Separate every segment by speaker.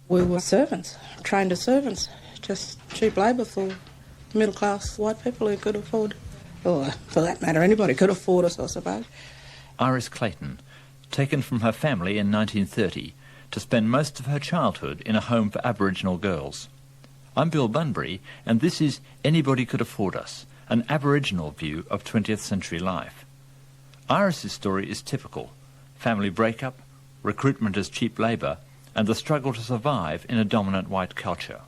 Speaker 1: We were servants, trained as servants, just cheap labour for middle-class white people who could afford, or for that matter, anybody could afford us, I suppose.
Speaker 2: Iris Clayton, taken from her family in 1930 to spend most of her childhood in a home for Aboriginal girls. I'm Bill Bunbury, and this is Anybody Could Afford Us, an Aboriginal view of 20th century life. Iris's story is typical: family breakup, recruitment as cheap labour, and the struggle to survive in a dominant white culture.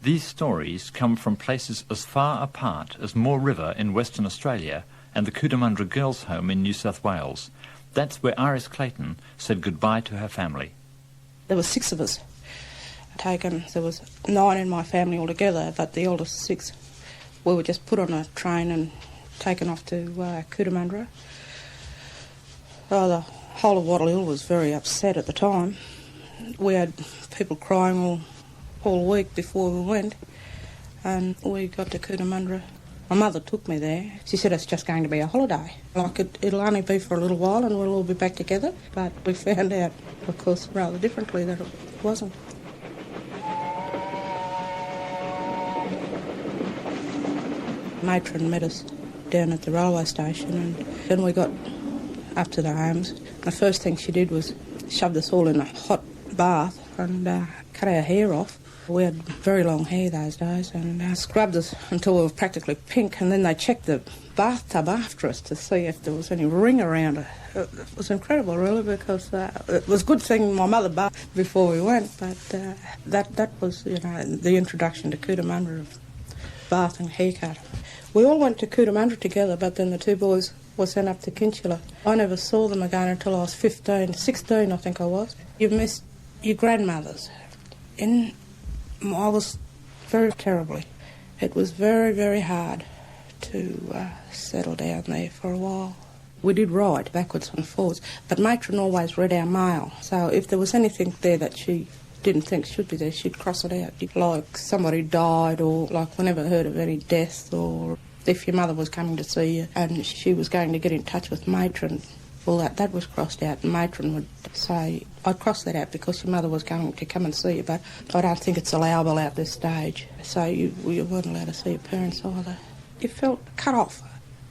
Speaker 2: These stories come from places as far apart as Moore River in Western Australia and the Cootamundra Girls' Home in New South Wales. That's where Iris Clayton said goodbye to her family.
Speaker 1: There were 6 of us taken. There was 9 in my family altogether, but the oldest 6, we were just put on a train and taken off to Cootamundra. The whole of Wattle Hill was very upset at the time. We had people crying all week before we went, and we got to Cootamundra. My mother took me there. She said it's just going to be a holiday. Like it'll only be for a little while and we'll all be back together. But we found out, of course, rather differently that it wasn't. Matron met us down at the railway station, and then we got up to the homes. The first thing she did was shoved us all in a hot bath and cut our hair off. We had very long hair those days, and scrubbed us until we were practically pink, and then they checked the bathtub after us to see if there was any ring around it. It was incredible, really, because it was a good thing my mother bathed before we went, but that was, the introduction to Cootamundra, of bath and haircut. We all went to Cootamundra together, but then the 2 boys were sent up to Kinchela. I never saw them again until I was 16 I think I was. You missed your grandmothers. I was very terribly. It was very, very hard to settle down there for a while. We did ride backwards and forwards, but Matron always read our mail, so if there was anything there that she didn't think should be there, she'd cross it out. Like somebody died, or like we never heard of any death, or if your mother was coming to see you and she was going to get in touch with Matron, well, that was crossed out, and Matron would say, I'd cross that out because your mother was going to come and see you, but I don't think it's allowable at this stage. So you weren't allowed to see your parents either. You felt cut off,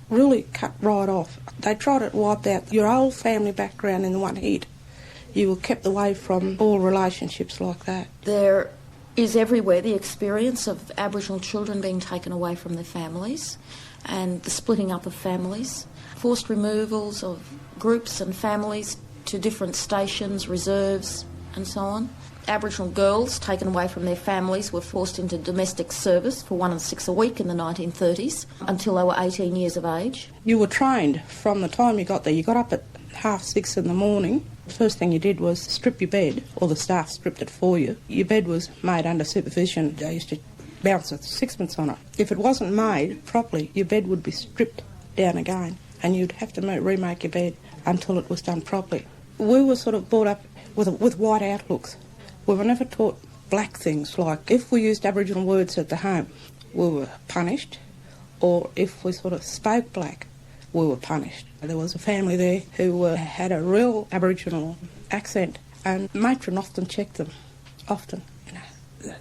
Speaker 1: really cut right off. They tried to wipe out your whole family background in one hit. You were kept away from all relationships like that.
Speaker 3: There is everywhere the experience of Aboriginal children being taken away from their families and the splitting up of families, forced removals of groups and families to different stations, reserves and so on. Aboriginal girls taken away from their families were forced into domestic service for 1 and 6 a week in the 1930s until they were 18 years of age.
Speaker 1: You were trained from the time you got there. You got up at 6:30 in the morning. The first thing you did was strip your bed, or the staff stripped it for you. Your bed was made under supervision. They used to bounce a sixpence on it. If it wasn't made properly, your bed would be stripped down again, and you'd have to remake your bed until it was done properly. We were sort of brought up with white outlooks. We were never taught black things, like if we used Aboriginal words at the home, we were punished, or if we sort of spoke black, we were punished. There was a family there who had a real Aboriginal accent, and Matron often checked them, often.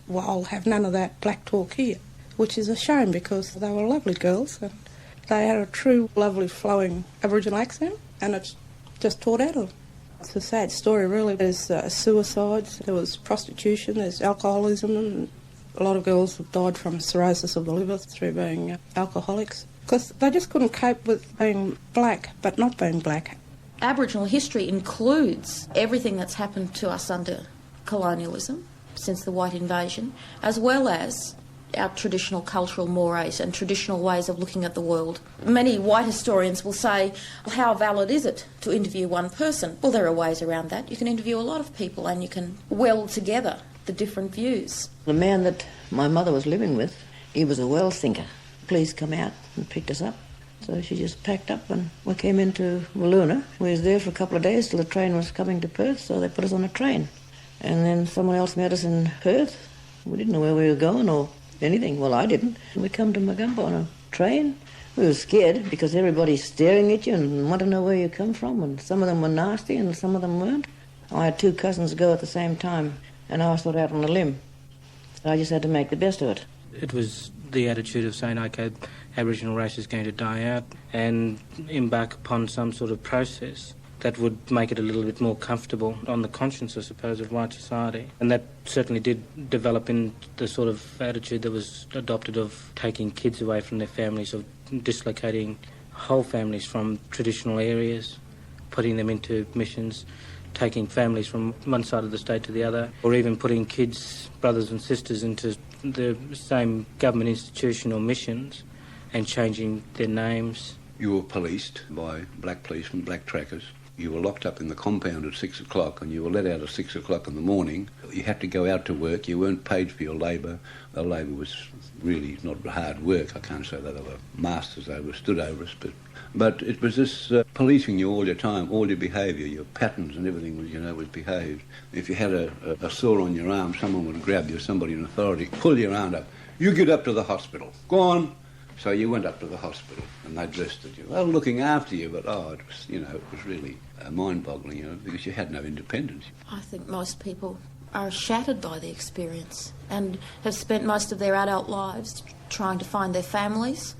Speaker 1: Well, I'll have none of that black talk here, which is a shame because they were lovely girls and they had a true, lovely, flowing Aboriginal accent, and it's just taught out of them. It's a sad story, really. There's suicides, there was prostitution, there's alcoholism, and a lot of girls have died from cirrhosis of the liver through being alcoholics, because they just couldn't cope with being black, but not being black.
Speaker 3: Aboriginal history includes everything that's happened to us under colonialism since the white invasion, as well as our traditional cultural mores and traditional ways of looking at the world. Many white historians will say, well, how valid is it to interview one person? Well, there are ways around that. You can interview a lot of people and you can weld together the different views.
Speaker 4: The man that my mother was living with, he was a well thinker. Police come out and picked us up. So she just packed up and we came into Wiluna. We was there for a couple of days till the train was coming to Perth, so they put us on a train. And then someone else met us in Perth. We didn't know where we were going or anything. Well, I didn't. We come to Magumba on a train. We were scared because everybody's staring at you and want to know where you come from, and some of them were nasty and some of them weren't. I had 2 cousins go at the same time. And I was thought out on a limb. I just had to make the best of it.
Speaker 5: It was the attitude of saying, OK, Aboriginal race is going to die out, and embark upon some sort of process that would make it a little bit more comfortable on the conscience, I suppose, of white society. And that certainly did develop in the sort of attitude that was adopted of taking kids away from their families, of dislocating whole families from traditional areas, putting them into missions, taking families from one side of the state to the other, or even putting kids, brothers and sisters, into the same government institution or missions and changing their names.
Speaker 6: You were policed by black policemen, black trackers. You were locked up in the compound at 6 o'clock and you were let out at 6 o'clock in the morning. You had to go out to work. You weren't paid for your labour. The labour was really not hard work. I can't say that they were masters. They were stood over us. But it was this policing you all your time, all your behaviour, your patterns and everything was, was behaved. If you had a sore on your arm, someone would grab you, somebody in authority, pull your arm up. You get up to the hospital. Go on. So you went up to the hospital and they dressed at you. Well, looking after you, but it was, it was really mind-boggling, because you had no independence.
Speaker 3: I think most people are shattered by the experience and have spent most of their adult lives trying to find their families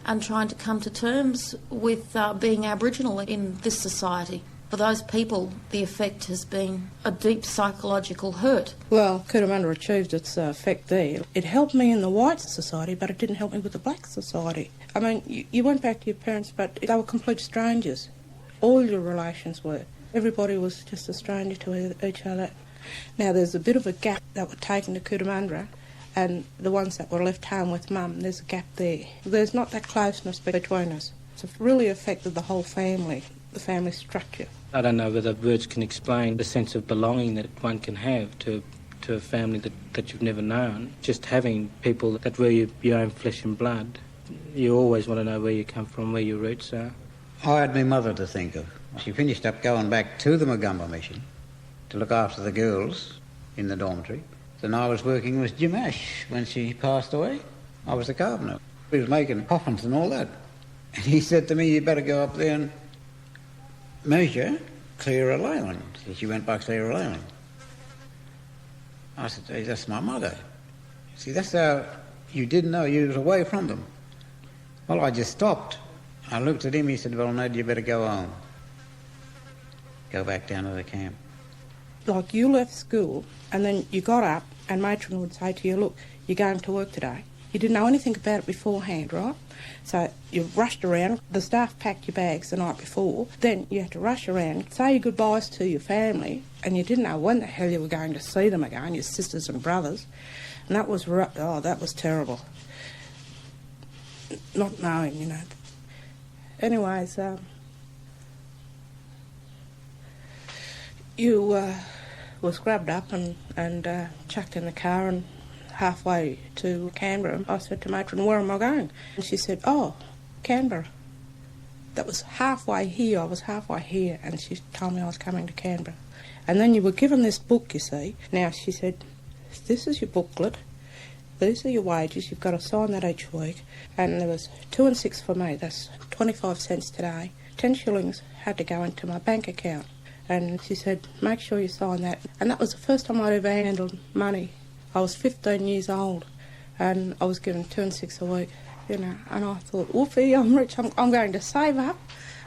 Speaker 3: and trying to come to terms with being Aboriginal in this society. For those people, the effect has been a deep psychological hurt.
Speaker 1: Well, Cootamundra achieved its effect there. It helped me in the white society, but it didn't help me with the black society. I mean, you went back to your parents, but they were complete strangers. All your relations were. Everybody was just a stranger to each other. Now, there's a bit of a gap that were taken to Cootamundra, and the ones that were left home with Mum, there's a gap there. There's not that closeness between us. It's really affected the whole family, the family structure.
Speaker 5: I don't know whether words can explain the sense of belonging that one can have to a family that you've never known. Just having people that were your own flesh and blood, you always want to know where you come from, where your roots are.
Speaker 7: I had my mother to think of. She finished up going back to the Magumba mission to look after the girls in the dormitory. Then I was working with Jim Ash when she passed away. I was the carpenter. He was making coffins and all that. And he said to me, you better go up there and measure Clear Island. So she went by Clear Island. I said, hey, that's my mother. See, that's how you didn't know you was away from them. Well, I just stopped. I looked at him, he said, well, Ned, you better go home. Go back down to the camp.
Speaker 1: Like, you left school and then you got up and matron would say to you, look, you're going to work today. You didn't know anything about it beforehand, right? So you rushed around. The staff packed your bags the night before. Then you had to rush around, say your goodbyes to your family, and you didn't know when the hell you were going to see them again, your sisters and brothers. And that was, that was terrible. Not knowing, Anyways, you was grabbed up and chucked in the car, and halfway to Canberra, I said to matron, where am I going? And she said, oh, Canberra. That was halfway here, I was halfway here, and she told me I was coming to Canberra. And then you were given this book, you see. Now, she said, this is your booklet, these are your wages, you've got to sign that each week. And there was 2 and 6 for me, that's 25 cents today. 10 shillings had to go into my bank account. And she said, make sure you sign that. And that was the first time I'd ever handled money. I was 15 years old and I was given 2 and 6 a week, and I thought, whoopee, I'm rich, I'm going to save up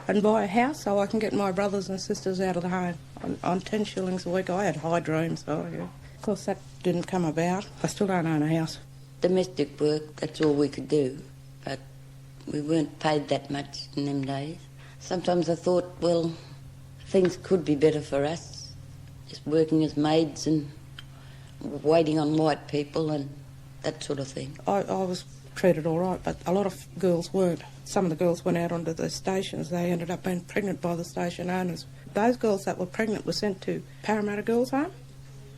Speaker 1: and buy a house so I can get my brothers and sisters out of the home. On 10 shillings a week, I had high dreams. So, yeah. Of course, that didn't come about. I still don't own a house.
Speaker 8: Domestic work, that's all we could do, but we weren't paid that much in them days. Sometimes I thought, well, things could be better for us, just working as maids and waiting on white people and that sort of thing. I
Speaker 1: was treated all right, but a lot of girls weren't. Some of the girls went out onto the stations. They ended up being pregnant by the station owners. Those girls that were pregnant were sent to Parramatta Girls' Home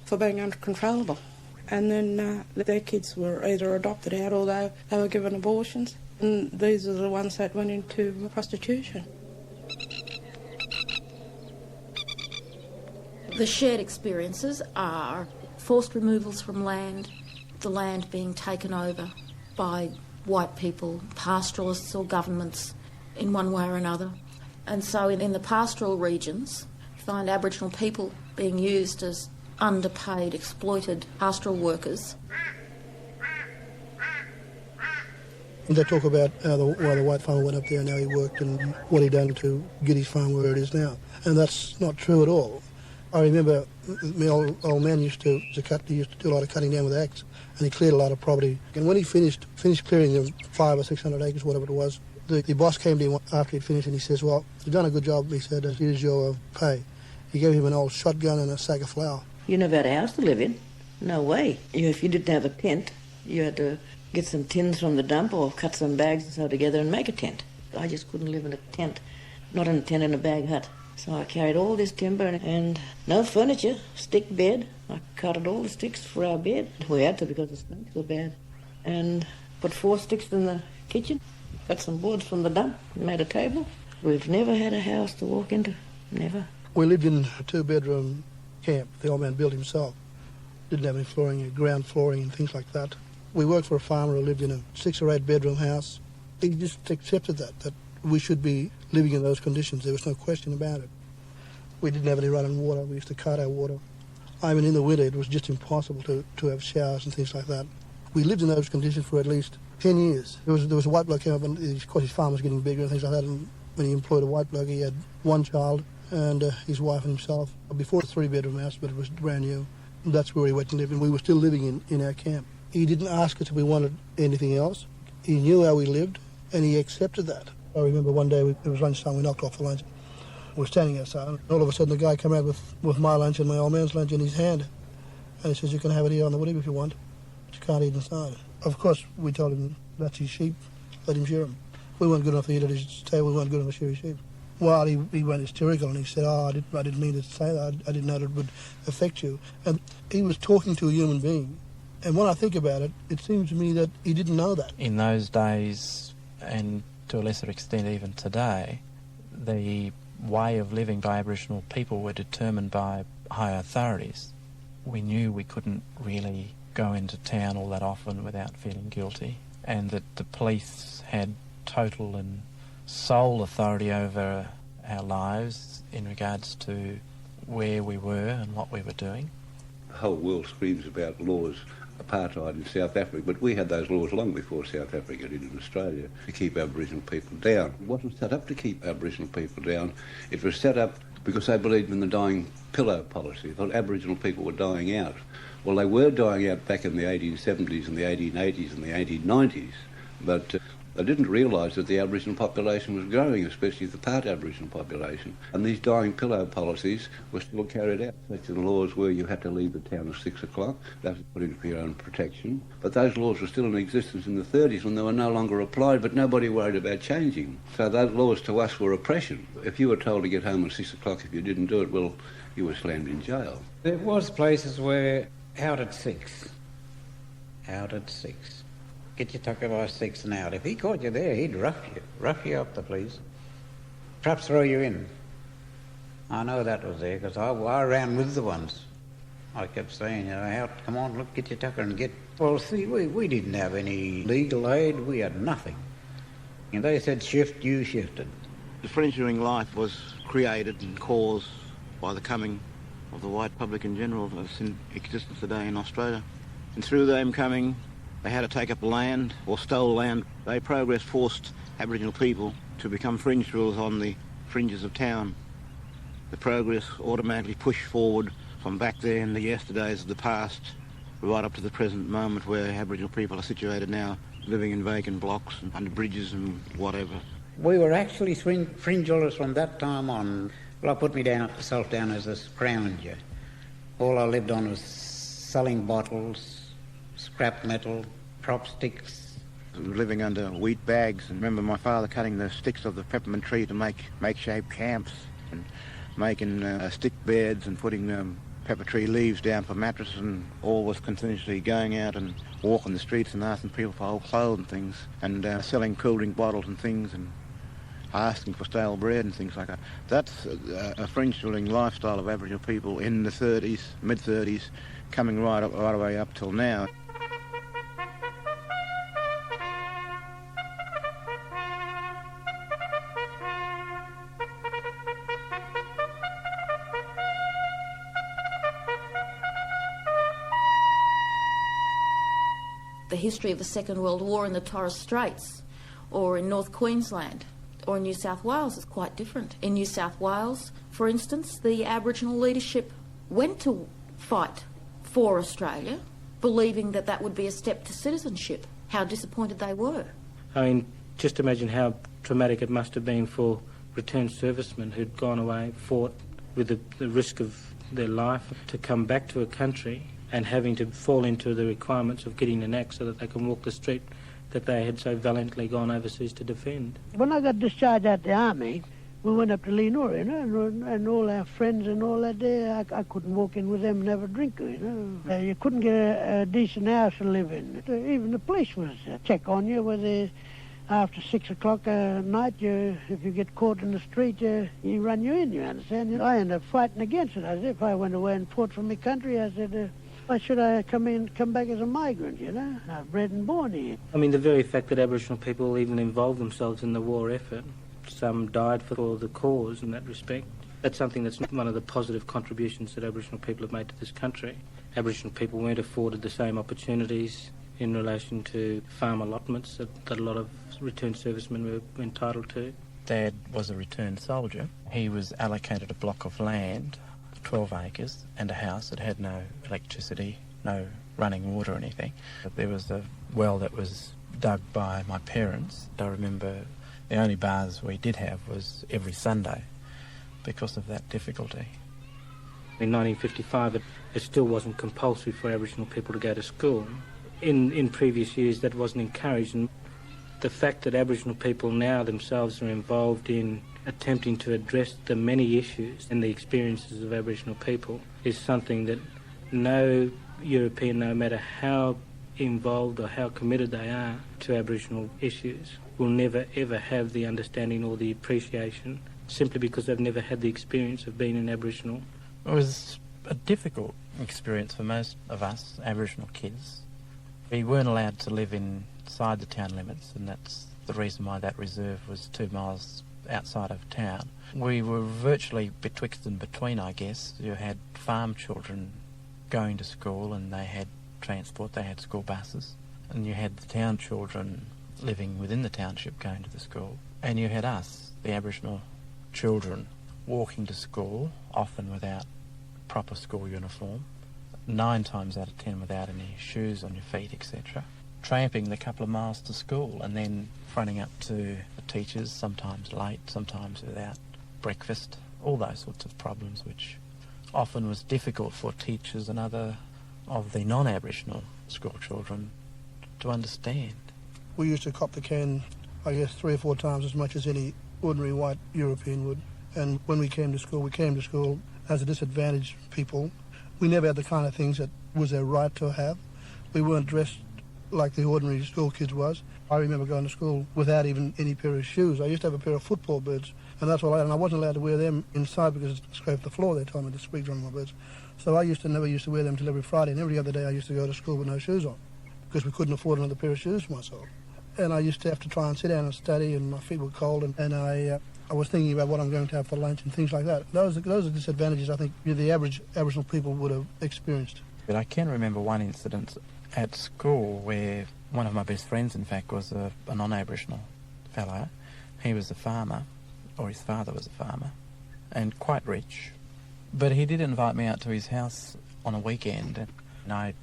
Speaker 1: for being uncontrollable. And then their kids were either adopted out or they were given abortions. And these are the ones that went into prostitution.
Speaker 3: The shared experiences are forced removals from land, the land being taken over by white people, pastoralists or governments in one way or another. And so in the pastoral regions, you find Aboriginal people being used as underpaid, exploited pastoral workers.
Speaker 9: They talk about how the white farmer went up there and how he worked and what he done to get his farm where it is now. And that's not true at all. I remember my old man used to cut. He used to do a lot of cutting down with axe, and he cleared a lot of property. And when he finished clearing them 500 or 600 acres, whatever it was, the boss came to him after he'd finished and he says, "Well, you've done a good job." He said, "Here's your pay." He gave him an old shotgun and a sack of flour.
Speaker 4: You never had a house to live in. No way. If you didn't have a tent, you had to get some tins from the dump or cut some bags and sew together and make a tent. I just couldn't live in a tent, not in a tent, in a bag hut. So I carried all this timber and no furniture, stick bed. I carted all the sticks for our bed. We had to because the snakes were bad. And put 4 sticks in the kitchen, got some boards from the dump, made a table. We've never had a house to walk into, never.
Speaker 9: We lived in a 2-bedroom camp. The old man built himself. Didn't have any flooring, ground flooring and things like that. We worked for a farmer who lived in a 6 or 8 bedroom house. He just accepted that we should be living in those conditions. There was no question about it. We didn't have any running water. We used to cart our water. I mean, in the winter, it was just impossible to have showers and things like that. We lived in those conditions for at least 10 years. There was a white bloke came up, and of course his farm was getting bigger and things like that, and when he employed a white bloke, he had 1 child and his wife and himself. Before a 3-bedroom house, but it was brand new. That's where he went to live, and we were still living in our camp. He didn't ask us if we wanted anything else. He knew how we lived, and he accepted that. I remember one day, it was lunchtime, we knocked off for lunch. We were standing outside, and all of a sudden the guy came out with my lunch and my old man's lunch in his hand. And he says, "You can have it here on the woodie if you want, but you can't eat inside." Of course, we told him that's his sheep, let him shear them. We weren't good enough to eat at his table, we weren't good enough to shear his sheep. Well, he went hysterical and he said, "Oh, I didn't mean to say that, I didn't know that it would affect you." And he was talking to a human being. And when I think about it, it seems to me that he didn't know that.
Speaker 10: In those days, and to a lesser extent even today, the way of living by Aboriginal people were determined by higher authorities. We knew we couldn't really go into town all that often without feeling guilty, and that the police had total and sole authority over our lives in regards to where we were and what we were doing.
Speaker 6: The whole world screams about laws, apartheid in South Africa, but we had those laws long before South Africa did in Australia to keep Aboriginal people down. It wasn't set up to keep Aboriginal people down. It was set up because they believed in the dying pillow policy. They thought Aboriginal people were dying out. Well, they were dying out back in the 1870s and the 1880s and the 1890s, but they didn't realise that the Aboriginal population was growing, especially the part Aboriginal population. And these dying pillow policies were still carried out. Such as laws where you had to leave the town at 6 o'clock. That was put in for your own protection. But those laws were still in existence in the 30s when they were no longer applied, but nobody worried about changing. So those laws to us were oppression. If you were told to get home at 6 o'clock, if you didn't do it, well, you were slammed in jail.
Speaker 7: There was places where out at 6. Out at 6. Get your tucker by 6 and out. If he caught you there, he'd rough you up the place. Perhaps throw you in. I know that was there, because I ran with the ones. I kept saying, out, come on, look, get your tucker and get... Well, see, we didn't have any legal aid, we had nothing. And they said shift, you shifted.
Speaker 11: The French during life was created and caused by the coming of the white public in general that's in existence today in Australia. And through them coming, they had to take up land or stole land. They progress forced Aboriginal people to become fringe dwellers on the fringes of town. The progress automatically pushed forward from back there in the yesterdays of the past right up to the present moment where Aboriginal people are situated now, living in vacant blocks and under bridges and whatever.
Speaker 7: We were actually fringe dwellers from that time on. Well, I put myself down as a scrounger. All I lived on was selling bottles, scrap metal, prop sticks.
Speaker 11: Living under wheat bags, and remember my father cutting the sticks of the peppermint tree to make makeshift camps and making stick beds and putting pepper tree leaves down for mattresses, and all was continuously going out and walking the streets and asking people for old clothes and things, and selling cool drink bottles and things, and asking for stale bread and things like that. That's a fringe dwelling lifestyle of Aboriginal people in the 30s, mid-30s, coming right away up till now.
Speaker 3: the history of the Second World War in the Torres Straits or in North Queensland or in New South Wales is quite different. In New South Wales, for instance, the Aboriginal leadership went to fight for Australia, believing that that would be a step to citizenship. How disappointed they were.
Speaker 5: I mean, just imagine how traumatic it must have been for returned servicemen who'd gone away, fought with the risk of their life to come back to a country and having to fall into the requirements of getting an axe so that they can walk the street that they had so valiantly gone overseas to defend.
Speaker 12: When I got discharged out of the army, we went up to Leonora, and all our friends and all that there, I couldn't walk in with them and have a drink, You couldn't get a decent house to live in. Even the police was check on you, whether after 6 o'clock at night, if you get caught in the street, you run you in, you understand? I ended up fighting against it. I said, if I went away and fought for my country, I said, why should I come back as a migrant, I'm bred and born here.
Speaker 5: I mean, the very fact that Aboriginal people even involved themselves in the war effort, some died for the cause in that respect, that's something that's one of the positive contributions that Aboriginal people have made to this country. Aboriginal people weren't afforded the same opportunities in relation to farm allotments that a lot of returned servicemen were entitled to.
Speaker 10: Dad was a returned soldier. He was allocated a block of land, 12 acres, and a house that had no electricity, no running water or anything. There was a well that was dug by my parents. I remember the only baths we did have was every Sunday because of that difficulty.
Speaker 5: In 1955, it still wasn't compulsory for Aboriginal people to go to school. In previous years, that wasn't encouraged. And the fact that Aboriginal people now themselves are involved in attempting to address the many issues and the experiences of Aboriginal people is something that no European, no matter how involved or how committed they are to Aboriginal issues, will never ever have the understanding or the appreciation simply because they've never had the experience of being an Aboriginal.
Speaker 10: It was a difficult experience for most of us Aboriginal kids. We weren't allowed to live inside the town limits, and that's the reason why that reserve was 2 miles outside of town. We were virtually betwixt and between, I guess. You had farm children going to school and they had transport, they had school buses, and you had the town children living within the township going to the school, and you had us, the Aboriginal children, walking to school, often without proper school uniform, 9 times out of 10 without any shoes on your feet, etc. Tramping the couple of miles to school and then fronting up to the teachers, sometimes late, sometimes without breakfast, all those sorts of problems which often was difficult for teachers and other of the non-Aboriginal school children to understand.
Speaker 9: We used to cop the can, I guess, 3 or 4 times as much as any ordinary white European would. And when we came to school as a disadvantaged people. We never had the kind of things that was our right to have. We weren't dressed like the ordinary school kids was. I remember going to school without even any pair of shoes. I used to have a pair of football boots, and that's all I had. And I wasn't allowed to wear them inside because it scraped the floor. They told me the sprigs on my boots. So I never used to wear them till every Friday, and every other day I used to go to school with no shoes on because we couldn't afford another pair of shoes for myself. And I used to have to try and sit down and study, and my feet were cold, and I was thinking about what I'm going to have for lunch and things like that. Those are disadvantages I think the average Aboriginal people would have experienced.
Speaker 10: But I can remember one incident at school where one of my best friends, in fact, was a non-Aboriginal fellow. He was a farmer, or his father was a farmer, and quite rich. But he did invite me out to his house on a weekend, and I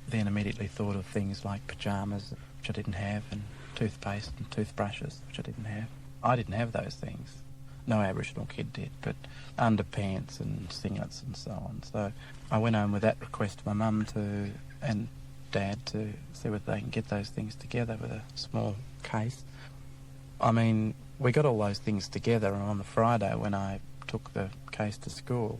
Speaker 10: then immediately thought of things like pyjamas, which I didn't have, and toothpaste and toothbrushes, which I didn't have. I didn't have those things. No Aboriginal kid did, but underpants and singlets and so on. So I went home with that request to my mum and Dad to see whether they can get those things together with a small case. I mean, we got all those things together, and on the Friday when I took the case to school,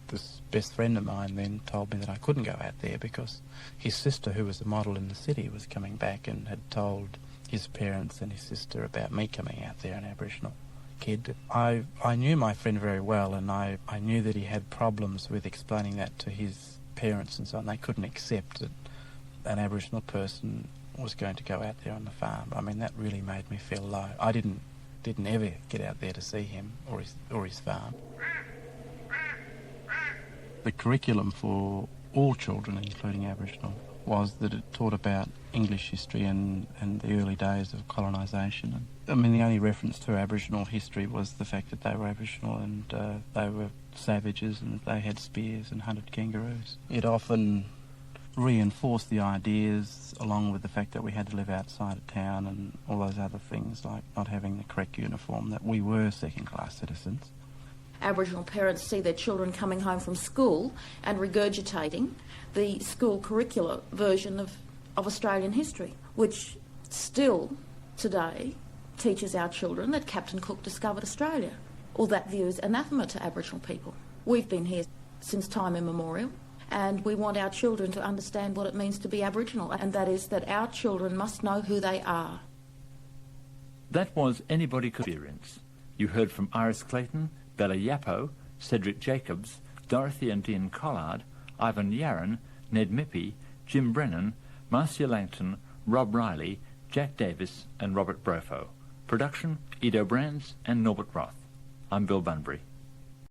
Speaker 10: this best friend of mine then told me that I couldn't go out there because his sister, who was a model in the city, was coming back and had told his parents and his sister about me coming out there, an Aboriginal kid. I knew my friend very well, and I knew that he had problems with explaining that to his parents and so on. They couldn't accept that an Aboriginal person was going to go out there on the farm. I mean, that really made me feel low. I didn't ever get out there to see him or his farm. The curriculum for all children, including Aboriginal, was that it taught about English history and the early days of colonisation. I mean, the only reference to Aboriginal history was the fact that they were Aboriginal and they were savages and they had spears and hunted kangaroos. It often reinforced the ideas, along with the fact that we had to live outside of town and all those other things, like not having the correct uniform, that we were second-class citizens.
Speaker 3: Aboriginal parents see their children coming home from school and regurgitating the school curricula version of Australian history, which still today teaches our children that Captain Cook discovered Australia, or that view is anathema to Aboriginal people. We've been here since time immemorial, and we want our children to understand what it means to be Aboriginal, and that is that our children must know who they are.
Speaker 2: That was Anybody Could Experience. You heard from Iris Clayton, Bella Yappo, Cedric Jacobs, Dorothy and Dean Collard, Ivan Yaron, Ned Mippy, Jim Brennan, Marcia Langton, Rob Riley, Jack Davis and Robert Brofo. Production, Edo Brands and Norbert Roth. I'm Bill Bunbury.